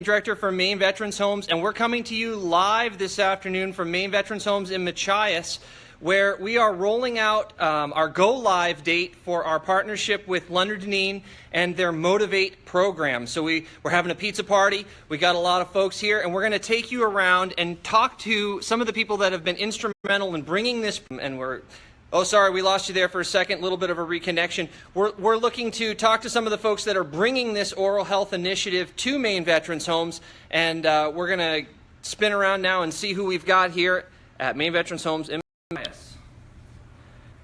Director for Maine Veterans Homes, and we're coming to you live this afternoon from Maine Veterans Homes in Machias, where we are rolling out our go-live date for our partnership with Lunder-Dineen and their Motivate program. So we're having a pizza party. We got a lot of folks here, and we're going to take you around and talk to some of the people that have been instrumental in bringing this, and oh, sorry, we lost you there for a second. A little bit of a reconnection. We're looking to talk to some of the folks that are bringing this oral health initiative to Maine Veterans Homes, and we're going to spin around now and see who we've got here at Maine Veterans Homes in Machias.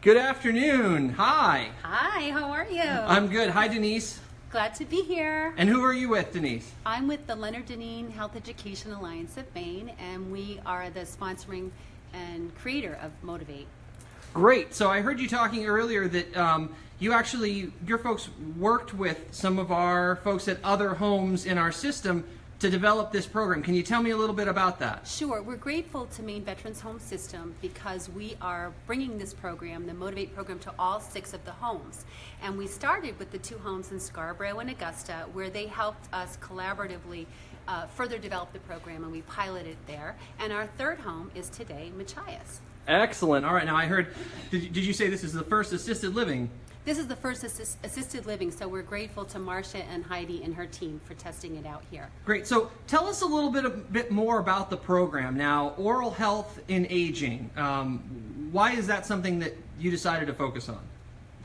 Good afternoon. Hi. Hi, how are you? I'm good. Hi, Denise. Glad to be here. And who are you with, Denise? I'm with the Lunder-Dineen Health Education Alliance of Maine, and we are the sponsoring and creator of Motivate. Great. So I heard you talking earlier that your folks worked with some of our folks at other homes in our system to develop this program. Can you tell me a little bit about that? Sure. We're grateful to Maine Veterans Home System because we are bringing this program, the Motivate program, to all 6 of the homes. And we started with the 2 homes in Scarborough and Augusta, where they helped us collaboratively further develop the program, and we piloted there. And our 3rd home is today Machias. Excellent. All right. Now I heard, did you say this is the first assisted living? This is the first assisted living, so we're grateful to Marsha and Heidi and her team for testing it out here. Great. So tell us a bit more about the program. Now, oral health in aging. Why is that something that you decided to focus on?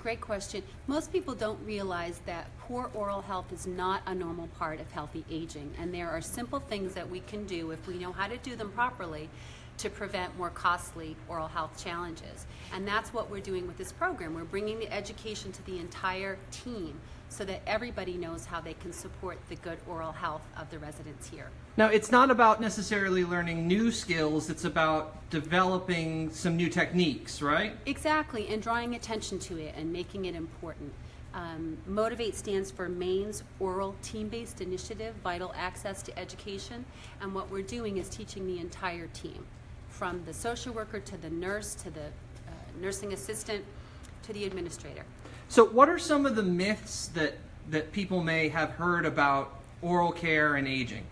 Great question. Most people don't realize that poor oral health is not a normal part of healthy aging, and there are simple things that we can do if we know how to do them properly to prevent more costly oral health challenges. And that's what we're doing with this program. We're bringing the education to the entire team so that everybody knows how they can support the good oral health of the residents here. Now, it's not about necessarily learning new skills, it's about developing some new techniques, right? Exactly, and drawing attention to it and making it important. Motivate stands for Maine's Oral Team-Based Initiative, Vital Access to Education, and what we're doing is teaching the entire team, from the social worker to the nurse to the nursing assistant to the administrator. So what are some of the myths that people may have heard about oral care and aging?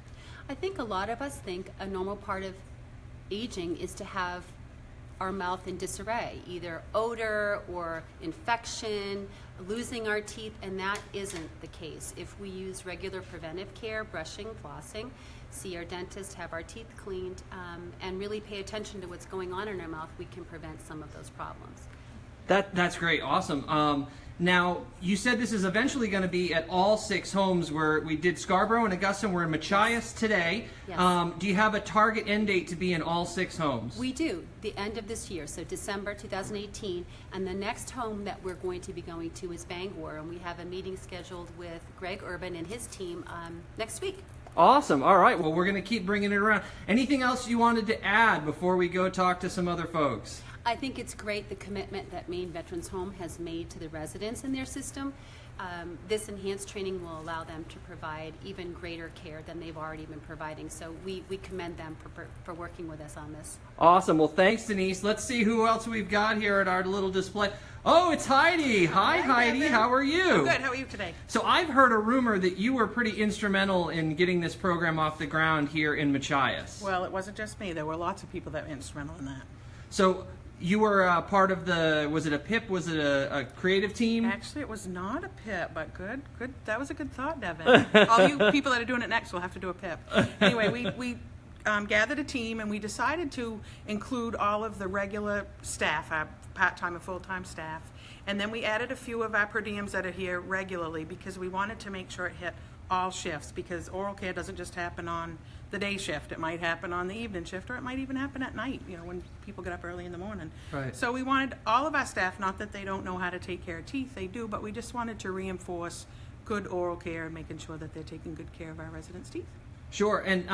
I think a lot of us think a normal part of aging is to have our mouth in disarray, either odor or infection, losing our teeth, and that isn't the case. If we use regular preventive care, brushing, flossing, see our dentist, have our teeth cleaned, and really pay attention to what's going on in our mouth, we can prevent some of those problems. That's great. Awesome. Now, you said this is eventually going to be at all 6 homes. Where we did Scarborough and Augusta. We're in Machias today. Yes. Do you have a target end date to be in all 6 homes? We do, the end of this year, so December 2018, and the next home that we're going to be going to is Bangor, and we have a meeting scheduled with Greg Urban and his team next week. Awesome. All right. Well, we're going to keep bringing it around. Anything else you wanted to add before we go talk to some other folks? I think it's great the commitment that Maine Veterans Home has made to the residents in their system. This enhanced training will allow them to provide even greater care than they've already been providing. So we commend them for working with us on this. Awesome. Well, thanks, Denise. Let's see who else we've got here at our little display. Oh, it's Heidi. Hi, Heidi. Kevin. How are you? I'm good. How are you today? So I've heard a rumor that you were pretty instrumental in getting this program off the ground here in Machias. Well, it wasn't just me. There were lots of people that were instrumental in that. So you were part of was it a PIP? Was it a creative team? Actually, it was not a PIP, but good. That was a good thought, Devin. All you people that are doing it next will have to do a PIP. Anyway, we gathered a team, and we decided to include all of the regular staff, our part-time and full-time staff, and then we added a few of our per diems that are here regularly because we wanted to make sure it hit all shifts, because oral care doesn't just happen on the day shift. It might happen on the evening shift, or it might even happen at night, when people get up early in the morning. Right. So we wanted all of our staff, not that they don't know how to take care of teeth, they do, but we just wanted to reinforce good oral care and making sure that they're taking good care of our residents' teeth. Sure. And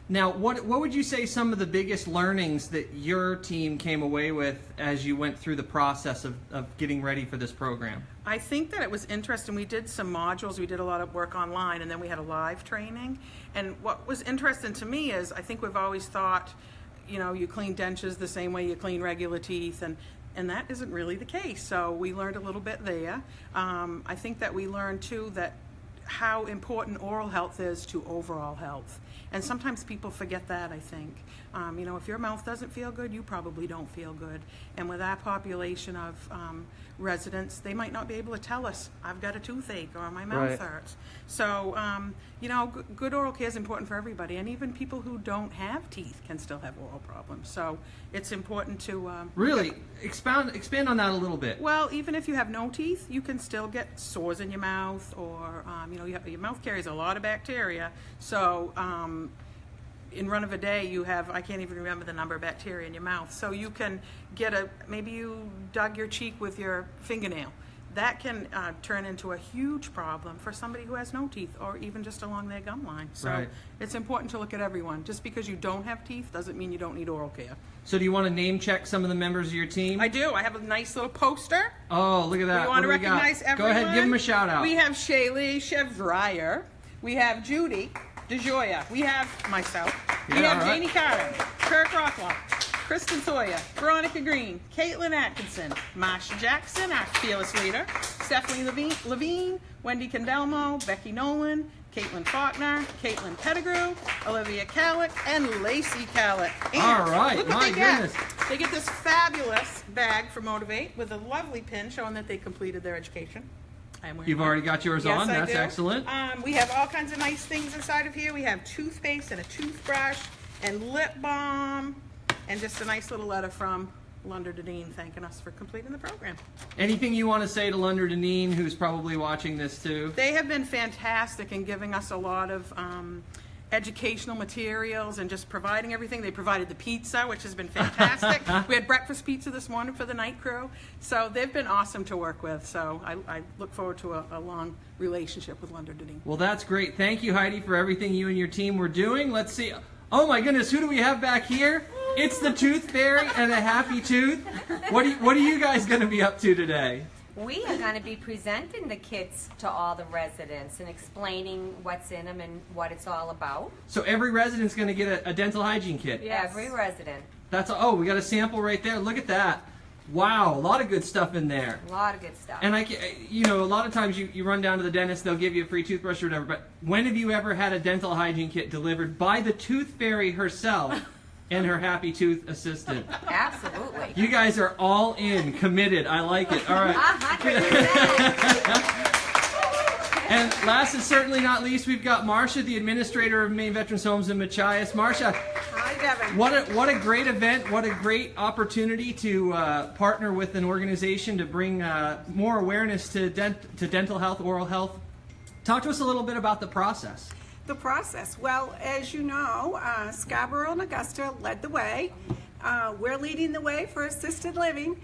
now, what would you say some of the biggest learnings that your team came away with as you went through the process of getting ready for this program? I think that it was interesting. We did some modules. We did a lot of work online, and then we had a live training. And what was interesting to me is I think we've always thought, you clean dentures the same way you clean regular teeth, and that isn't really the case. So we learned a little bit there. I think that we learned, too, that how important oral health is to overall health. And sometimes people forget that, I think. You know, if your mouth doesn't feel good, you probably don't feel good. And with our population of residents, they might not be able to tell us, I've got a toothache or my mouth hurts. So, you know, good oral care is important for everybody. And even people who don't have teeth can still have oral problems. So it's important to... Really? Expand on that a little bit. Well, even if you have no teeth, you can still get sores in your mouth, or, you know, your mouth carries a lot of bacteria. So, in run of a day, you have, I can't even remember the number of bacteria in your mouth. So you can get maybe you dug your cheek with your fingernail. That can turn into a huge problem for somebody who has no teeth, or even just along their gum line. So it's important to look at everyone. Just because you don't have teeth doesn't mean you don't need oral care. So do you want to name check some of the members of your team? I do. I have a nice little poster. Oh, look at that. We want to recognize everyone. Go ahead, give them a shout out. We have Shaylee Chevrier. We have Judy DeJoya. We have myself. We have Janie Carter, Kirk Rothwell, Kristen Sawyer, Veronica Green, Caitlin Atkinson, Marsha Jackson, our fearless leader, Stephanie Levine, Wendy Condelmo, Becky Nolan, Caitlin Faulkner, Caitlin Pettigrew, Olivia Callett, and Lacey Callett. And all right, look what my they get. goodness. They get this fabulous bag for Motivate with a lovely pin showing that they completed their education. You've already got yours on. I That's do. excellent. We have all kinds of nice things inside of here. We have toothpaste and a toothbrush and lip balm, and just a nice little letter from Lunder-Dineen thanking us for completing the program. Anything you want to say to Lunder-Dineen, who's probably watching this too? They have been fantastic in giving us a lot of educational materials and just providing everything. They provided the pizza, which has been fantastic. We had breakfast pizza this morning for the night crew. So they've been awesome to work with. So I look forward to a long relationship with Lunder-Dineen. Well, that's great. Thank you, Heidi, for everything you and your team were doing. Let's see. Oh my goodness, who do we have back here? It's the Tooth Fairy and the Happy Tooth. What are you guys going to be up to today? We are going to be presenting the kits to all the residents and explaining what's in them and what it's all about. So every resident's going to get a dental hygiene kit? Yes. Every resident. Oh, we got a sample right there. Look at that. Wow, a lot of good stuff in there. A lot of good stuff. And you know, a lot of times you run down to the dentist, they'll give you a free toothbrush or whatever, but when have you ever had a dental hygiene kit delivered by the Tooth Fairy herself and her Happy Tooth assistant? Absolutely. You guys are all in, committed. I like it. All right. 100%. And last and certainly not least, we've got Marsha, the administrator of Maine Veterans Homes in Machias. Marsha, hi, Devin. what a great event, what a great opportunity to partner with an organization to bring more awareness to dental health, oral health. Talk to us a little bit about the process. The process. Well, as you know, Scarborough and Augusta led the way. We're leading the way for assisted living,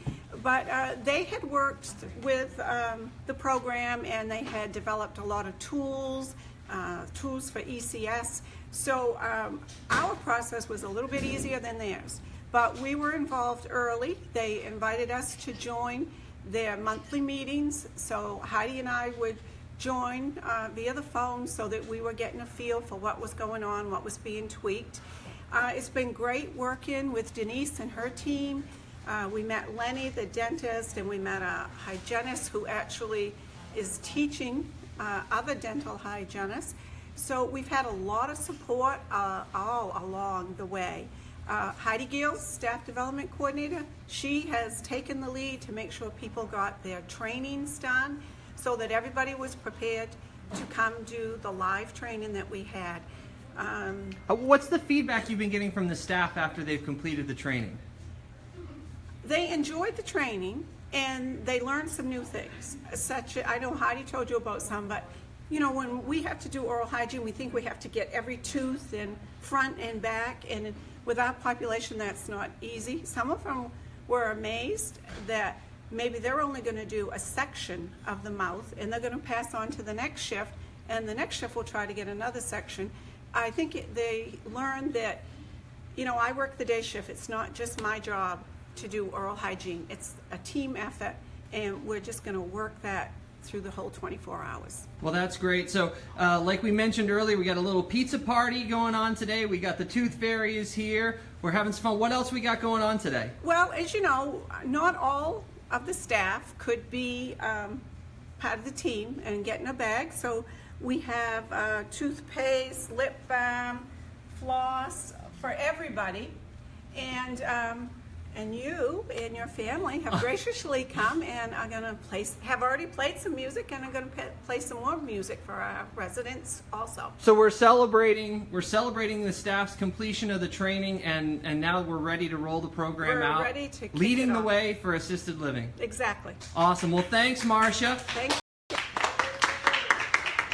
but they had worked with the program, and they had developed a lot of tools for ECS. So our process was a little bit easier than theirs, but we were involved early. They invited us to join their monthly meetings, so Heidi and I would join via the phone so that we were getting a feel for what was going on, what was being tweaked. It's been great working with Denise and her team. We met Lenny, the dentist, and we met a hygienist who actually is teaching other dental hygienists. So we've had a lot of support all along the way. Heidi Gales, staff development coordinator, she has taken the lead to make sure people got their trainings done so that everybody was prepared to come do the live training that we had. What's the feedback you've been getting from the staff after they've completed the training? They enjoyed the training and they learned some new things. I know Heidi told you about some, but you know, when we have to do oral hygiene, we think we have to get every tooth in front and back, and with our population, that's not easy. Some of them were amazed that maybe they're only going to do a section of the mouth and they're going to pass on to the next shift, and the next shift will try to get another section. I think they learned that, you know, I work the day shift. It's not just my job to do oral hygiene. It's a team effort, and we're just going to work that through the whole 24 hours. Well, that's great. So, like we mentioned earlier, we got a little pizza party going on today. We got the Tooth Fairy is here. We're having some fun. What else we got going on today? Well, as you know, not all of the staff could be part of the team and get in a bag. So We have toothpaste, lip balm, floss for everybody. And you and your family have graciously come and are going to have already played some music and are going to play some more music for our residents also. So we're celebrating the staff's completion of the training, and now we're ready to roll the program out. We're ready to kick leading it the off. way for assisted living. Exactly. Awesome. Well, thanks, Marsha. Thank you.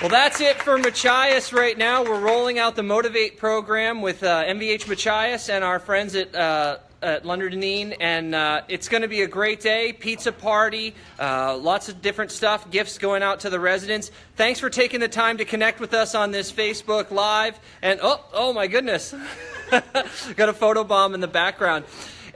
Well, that's it for Machias right now. We're rolling out the Motivate program with MVH Machias and our friends at Lunder-Dineen, and it's going to be a great day. Pizza party, lots of different stuff, gifts going out to the residents. Thanks for taking the time to connect with us on this Facebook Live. And oh my goodness, got a photo bomb in the background.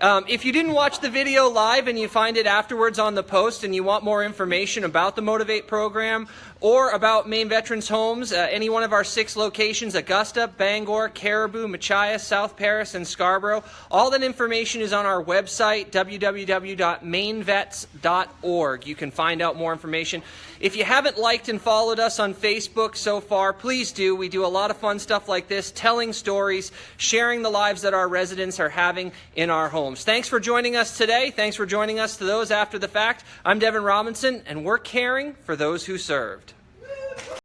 If you didn't watch the video live and you find it afterwards on the post and you want more information about the Motivate program or about Maine Veterans Homes, any one of our 6 locations, Augusta, Bangor, Caribou, Machias, South Paris, and Scarborough, all that information is on our website, www.mainvets.org. You can find out more information. If you haven't liked and followed us on Facebook so far, please do. We do a lot of fun stuff like this, telling stories, sharing the lives that our residents are having in our homes. Thanks for joining us today. Thanks for joining us to those after the fact. I'm Devin Robinson, and we're caring for those who serve.